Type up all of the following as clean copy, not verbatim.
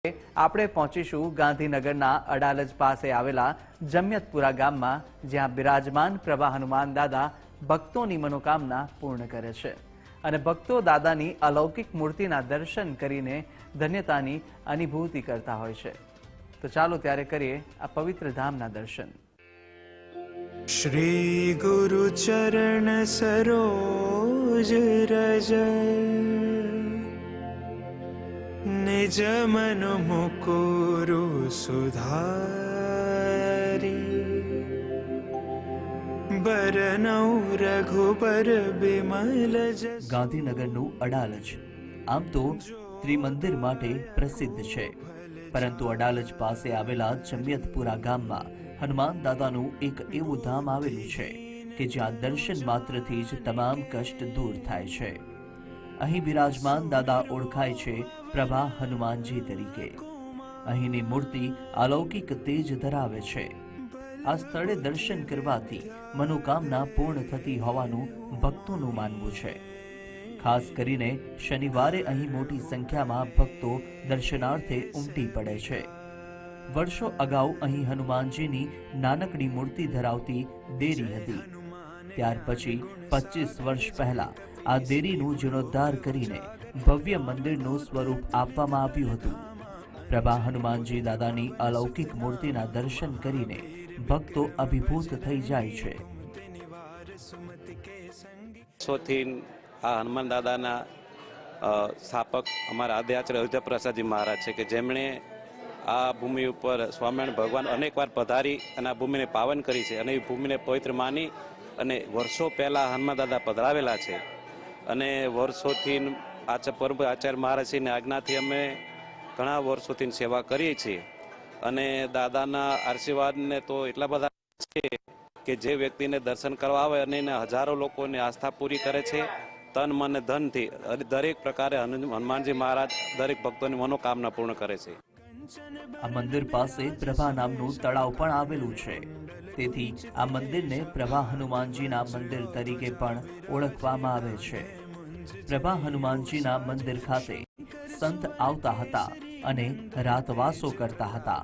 આપણે પહોંચીશું ગાંધીનગરના અડાલજ પાસે આવેલા જમિયતપુરા ગામમાં, જ્યાં બિરાજમાન પ્રભા હનુમાન દાદા ભક્તોની મનોકામના પૂર્ણ કરે છે અને ભક્તો દાદાની અલૌકિક મૂર્તિના દર્શન કરીને ધન્યતાની અનુભૂતિ કરતા હોય છે। તો ચાલો ત્યારે કરીએ આ પવિત્ર ધામના દર્શન। श्री गुरु चरण सरोज रज निज मन मुकुरु सुधारी बरनौ रघुबर बिमल जस। ગાંધીનગરનું અડાલજ આમ તો ત્રિમંદિર માટે પ્રસિદ્ધ છે, પરંતુ અડાલજ પાસે આવેલા જમિયતપુરા ગામમાં હનુમાન દાદાનું એક એવું ધામ આવેલું છે કે જ્યાં દર્શન માત્રથી જ તમામ કષ્ટ દૂર થાય છે। અહીં બિરાજમાન દાદા ઓળખાય છે પ્રભા હનુમાનજી તરીકે। અહીંની મૂર્તિ અલૌકિક તેજ ધરાવે છે। આ સ્થળે દર્શન કરવાથી મનોકામના પૂર્ણ થતી હોવાનું ભક્તોનું માનવું છે। ખાસ કરીને શનિવારે અહીં મોટી સંખ્યામાં ભક્તો દર્શનાર્થે ઉમટી પડે છે। વર્ષો અગાઉ અહીં હનુમાનજીની નાનકડી મૂર્તિ ધરાવતી દેરી હતી। ત્યાર પછી 25 વર્ષ પહેલા આ દેરીનું જીર્ણોદ્ધાર કરીને ભવ્ય મંદિરનું સ્વરૂપ આપવામાં આવ્યું હતું। પ્રભા હનુમાનજી દાદાની અલૌકિક મૂર્તિના દર્શન કરીને ભક્તો અભિભૂત થઈ જાય છે। આ હનુમાન દાદાના સ્થાપક અમારા આદ્યાચાર્ય અયોધ્યા પ્રસાદજી મહારાજ છે કે જેમણે આ ભૂમિ ઉપર સ્વામિનારાયણ ભગવાન અનેકવાર પધારી અને આ ભૂમિને પાવન કરી છે અને એ ભૂમિને પવિત્ર માની અને વર્ષો પહેલાં હનુમાન દાદા પધરાવેલા છે અને વર્ષોથી આચાર્ય મહારાજશ્રીની આજ્ઞાથી અમે ઘણા વર્ષોથી સેવા કરીએ છીએ અને દાદાના આશીર્વાદને તો એટલા બધા છે કે જે વ્યક્તિને દર્શન કરવા આવે અને એને હજારો લોકોની આસ્થા પૂરી કરે છે તન મન અને ધનથી। દરેક પ્રકારે હનુમાનજી મહારાજ દરેક ભક્તોની મનોકામના પૂર્ણ કરે છે। આ મંદિર પાસે પ્રભા નામનું તળાવ પણ આવેલું છે, તેથી આ મંદિરને પ્રભા હનુમાનજીના મંદિર તરીકે પણ ઓળખવામાં આવે છે। પ્રભા હનુમાનજીના મંદિર ખાતે સંત આવતા હતા અને રાતવાસો કરતા હતા।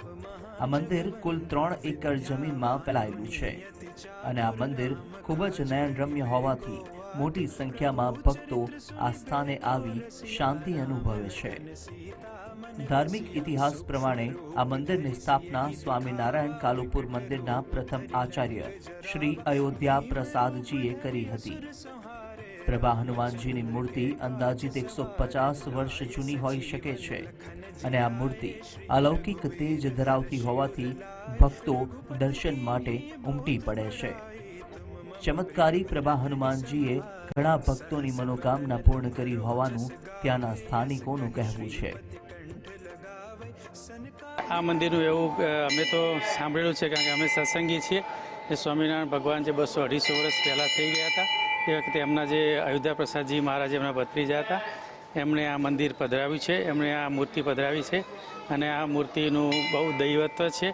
આ મંદિર કુલ 3 એકર જમીનમાં ફેલાયેલું છે અને આ મંદિર ખૂબ જ નયનરમ્ય હોવાથી મોટી સંખ્યામાં ભક્તો આ સ્થાને આવી શાંતિ અનુભવે છે। ધાર્મિક ઇતિહાસ પ્રમાણે આ મંદિરની સ્થાપના સ્વામિનારાયણ કાલુપુર મંદિરના પ્રથમ આચાર્ય શ્રી અયોધ્યા પ્રસાદજીએ કરી હતી। પ્રભા હનુમાનજીની મૂર્તિ અંદાજિત 150 વર્ષ જૂની હોઈ શકે છે અને આ મૂર્તિ અલૌકિક તેજ ધરાવતી હોવાથી ભક્તો દર્શન માટે ઉમટી પડે છે। ચમત્કારી પ્રભા હનુમાનજીએ ઘણા ભક્તોની મનોકામના પૂર્ણ કરી હોવાનું ત્યાંના સ્થાનિકોનું કહેવું છે। આ મંદિરનું એવું અમે તો સાંભળેલું છે, કારણ કે અમે સત્સંગી છીએ। એ સ્વામિનારાયણ ભગવાન જે 200-250 વર્ષ પહેલાં થઈ ગયા હતા એ વખતે એમના જે અયોધ્યા પ્રસાદજી મહારાજ એમના ભત્રીજા હતા, એમણે આ મંદિર પધરાવ્યું છે, એમણે આ મૂર્તિ પધરાવી છે અને આ મૂર્તિનું બહુ દૈવત્વ છે,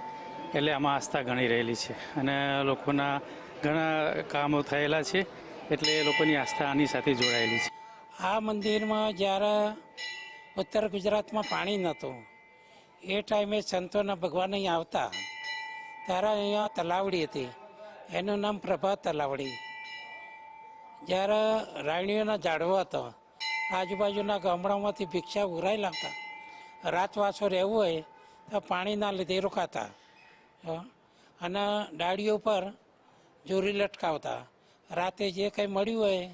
એટલે આમાં આસ્થા ઘણી રહેલી છે અને લોકોના ઘણા કામો થયેલા છે, એટલે લોકોની આસ્થા આની સાથે જોડાયેલી છે। આ મંદિરમાં જ્યારે ઉત્તર ગુજરાતમાં પાણી નહોતું એ ટાઈમે સંતોના ભગવાન અહીં આવતા ત્યારે અહીંયા તલાવડી હતી, એનું નામ પ્રભા તલાવડી। જ્યારે રાણીઓના ઝાડવો હતો, આજુબાજુના ગામડાઓમાંથી ભિક્ષા ઉઘરાઈ લાવતા, રાતવાસો રહેવું હોય તો પાણીના લીધે રોકાતા અને ડાળીઓ પર જોરી લટકાવતા। રાતે જે કંઈ મળ્યું હોય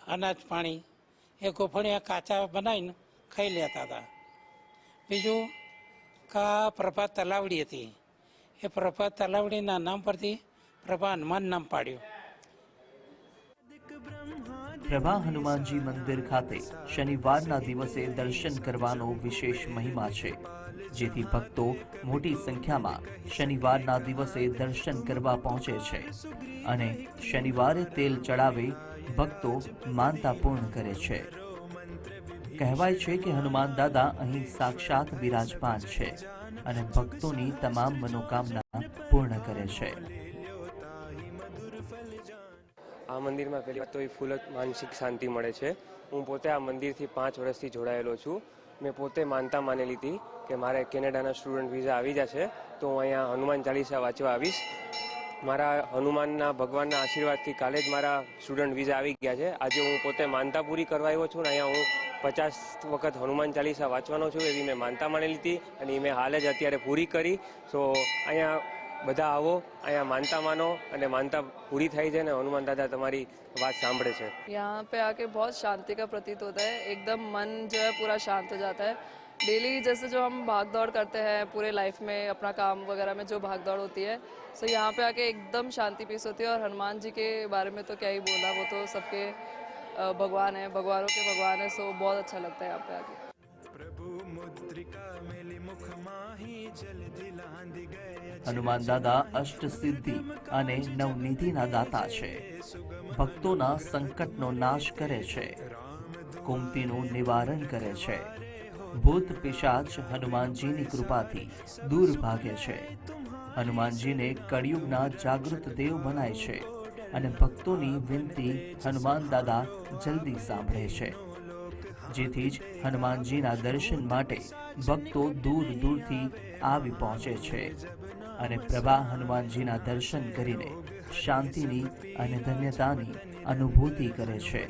અનાજ પાણી એ ગોફણિયા કાચા બનાવીને ખાઈ લેતા હતા। બીજું કા પ્રભા તલાવડી હતી, એ પ્રભા તલાવડીના નામ પરથી પ્રભા હનુમાન નામ પાડ્યું। પ્રભા હનુમાનજી મંદિર ખાતે શનિવારના દિવસે દર્શન કરવાનો વિશેષ મહિમા છે, જેથી ભક્તો મોટી સંખ્યામાં શનિવારના દિવસે દર્શન કરવા પહોંચે છે અને શનિવારે તેલ ચડાવે ભક્તો માનતા પૂર્ણ કરે છે। કહેવાય છે કે હનુમાન દાદા અહીં સાક્ષાત બિરાજમાન છે અને ભક્તોની તમામ મનોકામના પૂર્ણ કરે છે। આ મંદિરમાં પહેલી વાત તો એ ફૂલ માનસિક શાંતિ મળે છે। હું પોતે આ મંદિરથી 5 વર્ષથી જોડાયેલો છું મેં પોતે માનતા માનેલી હતી કે મારે કેનેડાના સ્ટુડન્ટ વિઝા આવી જશે તો હું અહીંયા હનુમાન ચાલીસા વાંચવા આવીશ. મારા હનુમાનના ભગવાનના આશીર્વાદથી કાલે જ મારા સ્ટુડન્ટ વિઝા આવી ગયા છે. આજે હું પોતે માનતા પૂરી કરવા આવ્યો છું ને અહીંયા હું 50 વખત હનુમાન ચાલીસા વાંચવાનો છું એવી મેં માનતા માનેલી હતી અને એ મેં હાલ જ અત્યારે પૂરી કરી. સો અહીંયા બધા આવો, અહીંયા માનતા માનો અને માનતા પૂરી થાય છે ને હનુમાન દાદા તમારી बात सांभळे છે. यहाँ पे आके बहुत शांति का प्रतीत होता है, एकदम मन जो है पूरा शांत हो जाता है. डेली जैसे जो हम भाग दौड़ करते हैं पूरे लाइफ में अपना काम वगैरह में जो भाग दौड़ होती है, सो यहाँ पे आके एकदम शांति पीस होती है. और हनुमान जी के बारे में तो क्या ही बोला, वो तो सबके भगवान है, भगवानों के भगवान है. सो बहुत अच्छा लगता है यहाँ पे आके. प्रभु मुद्रिका मेली मुख माही जलधि लांदी गए હનુમાન દાદા અષ્ટ સિદ્ધિ અને નવનિધિના દાતા છે. ભક્તોના સંકટનો નાશ કરે છે, કુમતીનું નિવારણ કરે છે. ભૂત પિશાચ હનુમાનજીની કૃપાથી દૂર ભાગે છે. હનુમાનજીને કળિયુગના જાગૃત દેવ બનાય છે અને ભક્તોની વિનંતી હનુમાન દાદા જલ્દી સાંભળે છે. જેથી જ હનુમાનજીના દર્શન માટે ભક્તો દૂર દૂરથી આવી પહોંચે છે અને પ્રભા હનુમાનજીના દર્શન કરીને શાંતિની અને ધન્યતાની અનુભૂતિ કરે છે.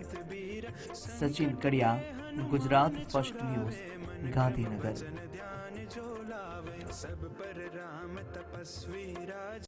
સચિન કડિયા, ગુજરાત ફર્સ્ટ ન્યૂઝ, ગાંધીનગર. ध्यान जो लावे सब पर राम तपस्वी राज